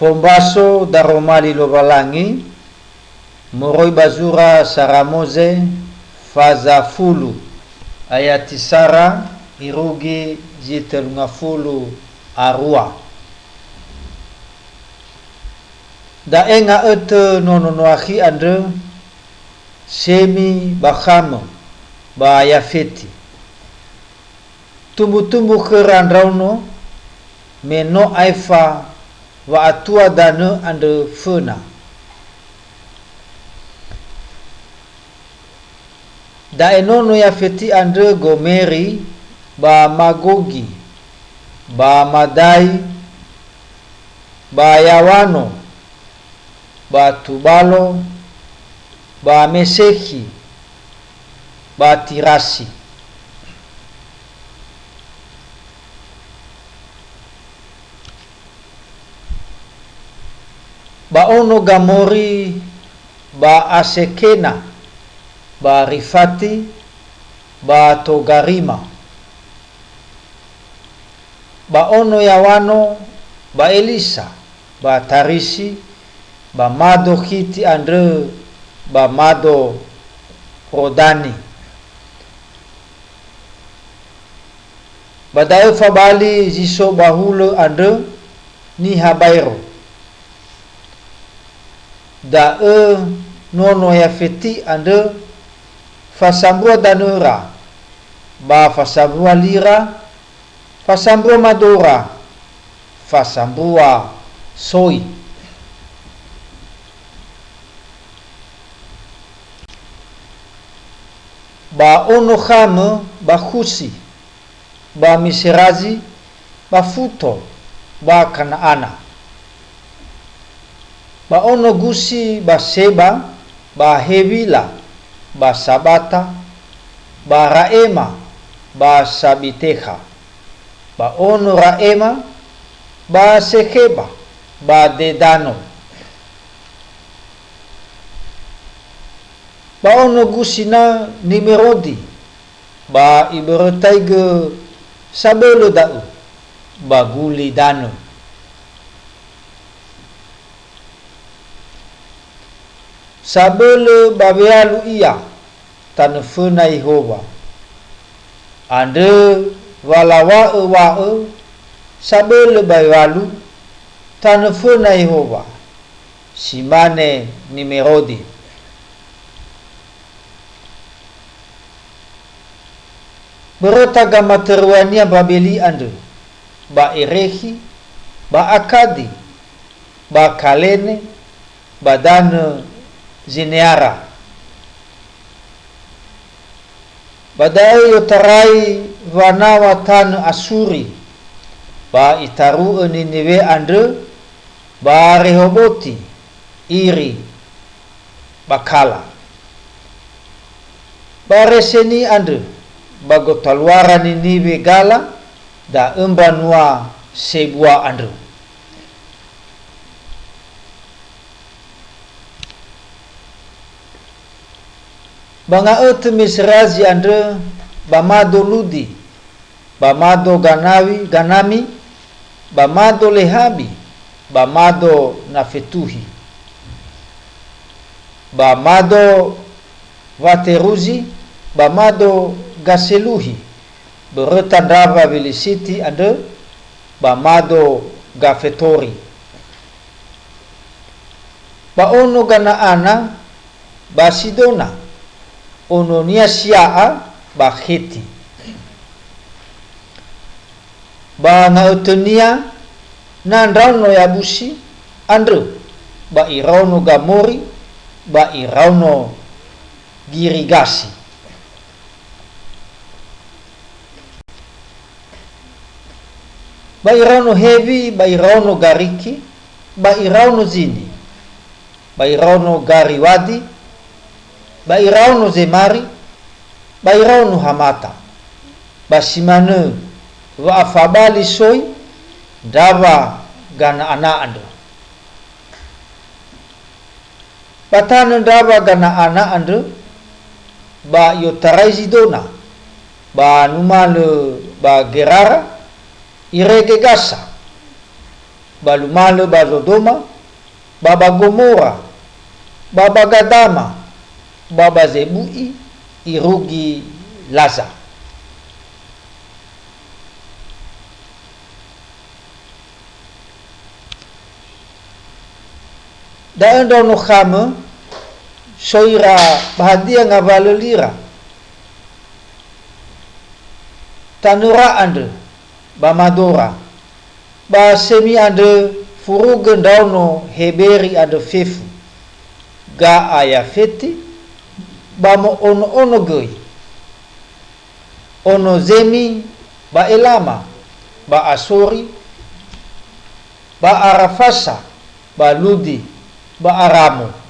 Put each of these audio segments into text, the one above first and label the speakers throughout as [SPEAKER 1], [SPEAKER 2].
[SPEAKER 1] Fombaso daromali lobalangi moroi bazura saramoze faza fulu ayati sara irugi jitelunga fulu arua da enga ete nononoahi andre semi bakhamo ba yafeti tumbu-tumbu kerandrauno meno aifa wa atua dane ande fena da enono yafeti andre gomeri ba magogi ba madai ba yawano ba tubalo ba meseki ba tirasi ba ono gamori ba asekena ba rifati ba togarima ba ono yawano ba elisa ba tarisi ba mado hiti andre ba mado rodani ba dayo fabali jiso bahule andre ni habairo da nono yafeti andre fasambua danura ba fasambua lira fasambua madora fasambua soi ba ono khame ba khusi ba miserazi ba futo ba kanaana ba ono gusi ba seba ba hevila ba sabata ba raema ba sabiteha ba ono raema ba sekeba ba dedano ba ono gusina nimerodi ba iberetaige sabelo dau ba guli dano sabele babealu ia tanfena Yehova ande walawa wa sabele bayalu tanfena Yehova simane nimerodi berota materuania babeli ande ba erehi ba akadi ba kalene badane zineara badai yotarai wanawa tan asuri ba itaru niniwe ande ba rehoboti iri bakala ba reseni ande bagotalwara niniwe gala da embanua sebua ande banga ete misrazi andre bamado ludi bamado ganami bamado lehabi bamado nafetuhi bamado vateruzi bamado gaseluhi beretandava vilisiti ande bamado gafetori ba ono ganaana basidona ono niasiaa ba kheti ba nautenia nandrauno yabusi andre ba irauno gamori ba irauno girigasi ba irauno hevi ba irauno gariki ba irauno zini ba irauno gariwadi ba irauno zemari ba irauno hamata basimane wa afabali soi dava gana ana ando batana dava gana ana ando ba yotarai zidona ba numale ba gerara irege gasa balumale ba Sodoma, baba Gomora, baba Gadama, baba Zebui, irugi Laza. Daan dono khame soira bahadia ngavalelira tanura ande bamadora ba semi ande furugen dauno heberi ande fefu ga aya feti ba mo ono goi ono zemi ba elama ba asori ba arafasa ba ludi ba aramo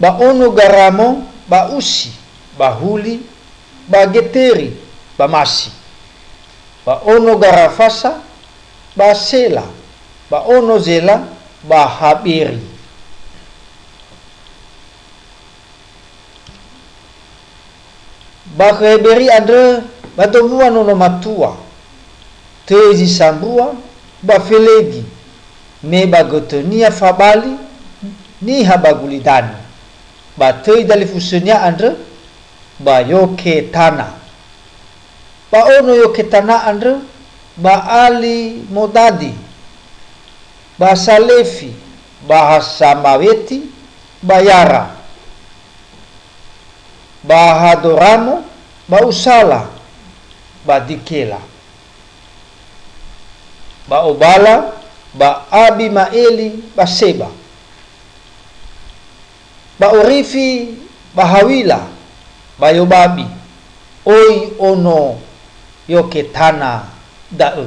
[SPEAKER 1] ba ono garamo ba usi ba huli ba geteri ba masi ba ono garafasa ba sela ba ono zela ba haberi ba heberi ade ba tomua nono matua tezi sambua ba felegi me ba gotonia fabali ni habagulidani ba tei dali fusenia andre ba yoke tana ba ono yoke tana andre ba ali modadi ba salefi ba hasamaweti ba yara ba hadoramo ba usala ba dikela ba obala ba abimaeli ba seba ba orifi ba hawila ba yobabi oi ono yoke tana da'e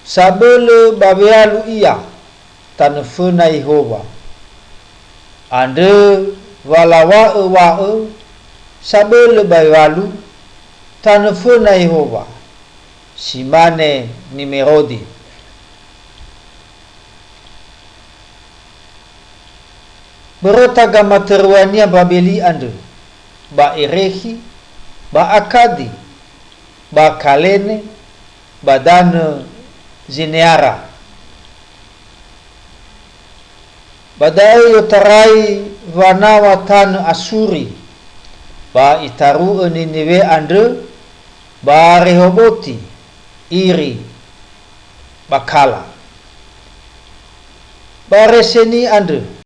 [SPEAKER 1] sabele babealu ia tanefena Yehova ande walawa wae sabele bayalu tanefena Yehova simane nimerodi berotaga materuania babeli ande ba erehi ba akadi ba kalene ba dane zineara badai yotarai wanawa tan asuri ba itaru niniwe ande ba rehoboti iri bakala ba reseni ande